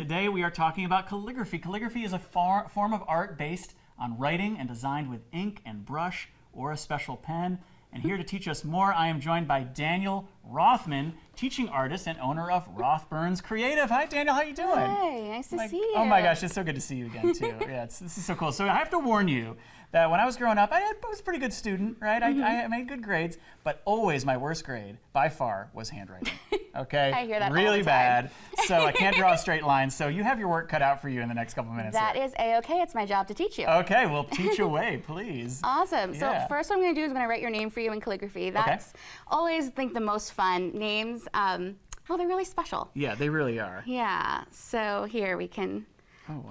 Today we are talking about calligraphy. Calligraphy is a form of art based on writing and designed with ink and brush or a special pen. And here to teach us more, I am joined by Danielle Rothman, teaching artist and owner of Rothbyrns Creative. Hi, Danielle. How you doing? Hi, nice to see you. Oh my gosh, it's so good to see you again too. Yeah, this is so cool. So I have to warn you that when I was growing up, I was a pretty good student, right? I made good grades, but always my worst grade, by far, was handwriting. Okay, I hear that really all the time. bad. So I can't draw a straight line. So you have your work cut out for you in the next couple minutes. That is a-okay. It's my job to teach you. Okay, well, teach away, please. Awesome. Yeah. So first what I'm going to do is I'm going to write your name for you in calligraphy. That's always, I think, the most fun. Names, well, they're really special. Yeah, they really are. Yeah. So here we can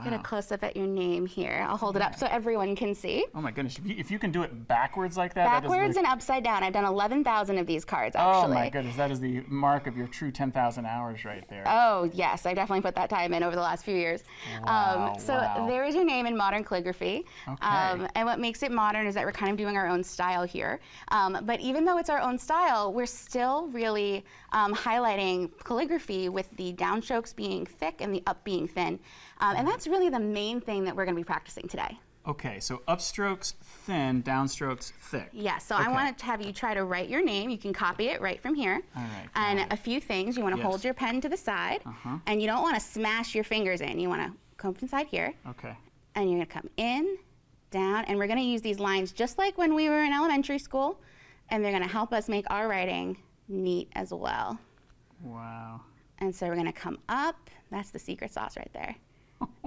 get a close-up at your name here. I'll hold it up so everyone can see. Oh my goodness, if you can do it backwards like that. Backwards and upside down. I've done 11,000 of these cards, actually. Oh my goodness, that is the mark of your true 10,000 hours right there. Oh yes, I definitely put that time in over the last few years. Wow, so there is your name in modern calligraphy. Okay. And what makes it modern is that we're kind of doing our own style here. But even though it's our own style, we're still really highlighting calligraphy with the downstrokes being thick and the up being thin. And that's really the main thing that we're going to be practicing today. Okay, so upstrokes thin, downstrokes thick. Yeah, so I wanted to have you try to write your name. You can copy it right from here. All right. And a few things, you want to hold your pen to the side, and you don't want to smash your fingers in. You want to come inside here. Okay. And you're going to come in, down, and we're going to use these lines just like when we were in elementary school, and they're going to help us make our writing neat as well. Wow. And so we're going to come up. That's the secret sauce right there.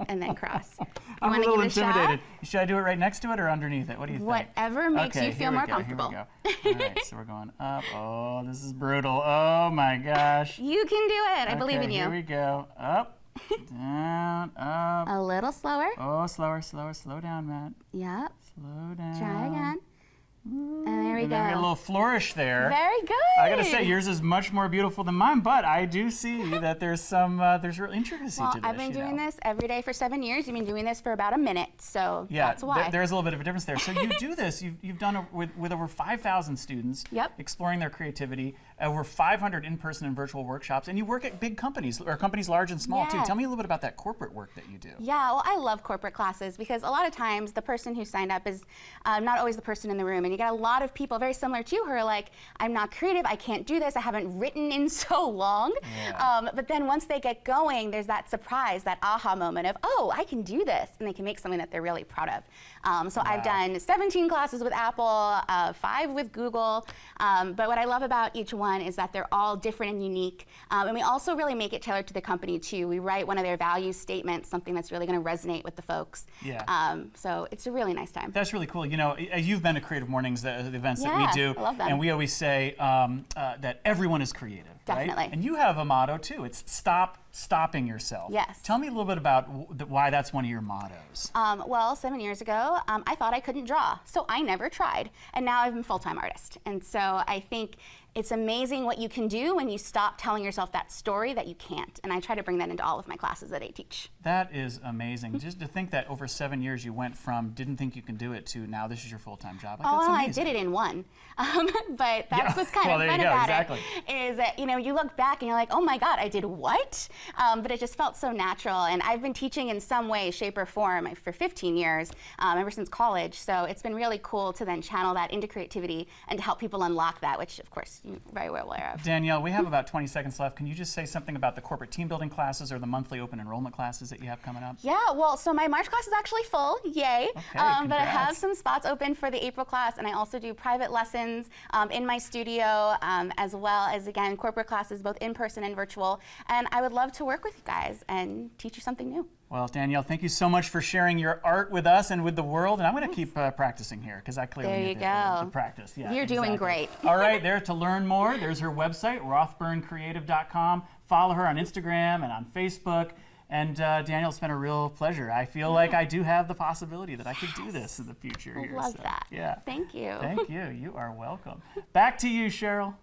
And then cross. I'm a little intimidated. Should I do it right next to it or underneath it? What do you think? Whatever makes you feel more comfortable. Here we go. All right, so we're going up. Oh, this is brutal. Oh my gosh. You can do it. I believe in you. Here we go. Up, down, up. A little slower. Oh, slower, slower. Slow down, Matt. Yep. Slow down. Try again. And there we go. We got a little flourish there. Very good. I gotta say, yours is much more beautiful than mine, but I do see that there's some, there's real intricacy to this. I've been doing this every day for 7 years. You've been doing this for about a minute, so that's why. There's a little bit of a difference there. So you do this, you've done with over 5,000 students, exploring their creativity, over 500 in-person and virtual workshops, and you work at big companies, or companies large and small too. Tell me a little bit about that corporate work that you do. Yeah, well, I love corporate classes because a lot of times the person who signed up is not always the person in the room, and you get a lot of people very similar to you who are like, I'm not creative, I can't do this, I haven't written in so long. But then once they get going, there's that surprise, that aha moment of, oh, I can do this, and they can make something that they're really proud of. So I've done 17 classes with Apple, 5 with Google, but what I love about each one is that they're all different and unique, and we also really make it tailored to the company too. We write one of their value statements, something that's really going to resonate with the folks. So it's a really nice time. That's really cool. You know, you've been to Creative Mornings, the events that we do, I love them. And we always say that everyone is creative. Definitely. Right? And you have a motto too. It's stop stopping yourself. Yes. Tell me a little bit about why that's one of your mottos. Well, 7 years ago, I thought I couldn't draw, so I never tried. And now I'm a full-time artist. And so I think it's amazing what you can do when you stop telling yourself that story that you can't. And I try to bring that into all of my classes that I teach. That is amazing. Just to think that over 7 years you went from didn't think you can do it to now this is your full-time job. Like, that's amazing. I did it in one. But that's what's kind of fun about it, is that, you know, you look back and you're like, oh my God, I did what? But it just felt so natural. And I've been teaching in some way, shape, or form for 15 years, ever since college. So it's been really cool to then channel that into creativity and to help people unlock that, which of course you're very well aware of. Danielle, we have about 20 seconds left. Can you just say something about the corporate team building classes or the monthly open enrollment classes that you have coming up? Yeah, well, so my March class is actually full, yay. But I have some spots open for the April class, and I also do private lessons in my studio, as well as, again, corporate classes, both in person and virtual. And I would love to work with you guys and teach you something new. Well, Danielle, thank you so much for sharing your art with us and with the world. And I'm going to keep practicing here because I clearly need to practice. Yeah, you're doing great. All right, there to learn more, there's her website, rothbyrncreative.com. Follow her on Instagram and on Facebook. And Danielle, it's been a real pleasure. I feel like I do have the possibility that I could do this in the future. I love that. Yeah. Thank you. Thank you. You are welcome. Back to you, Cheryl.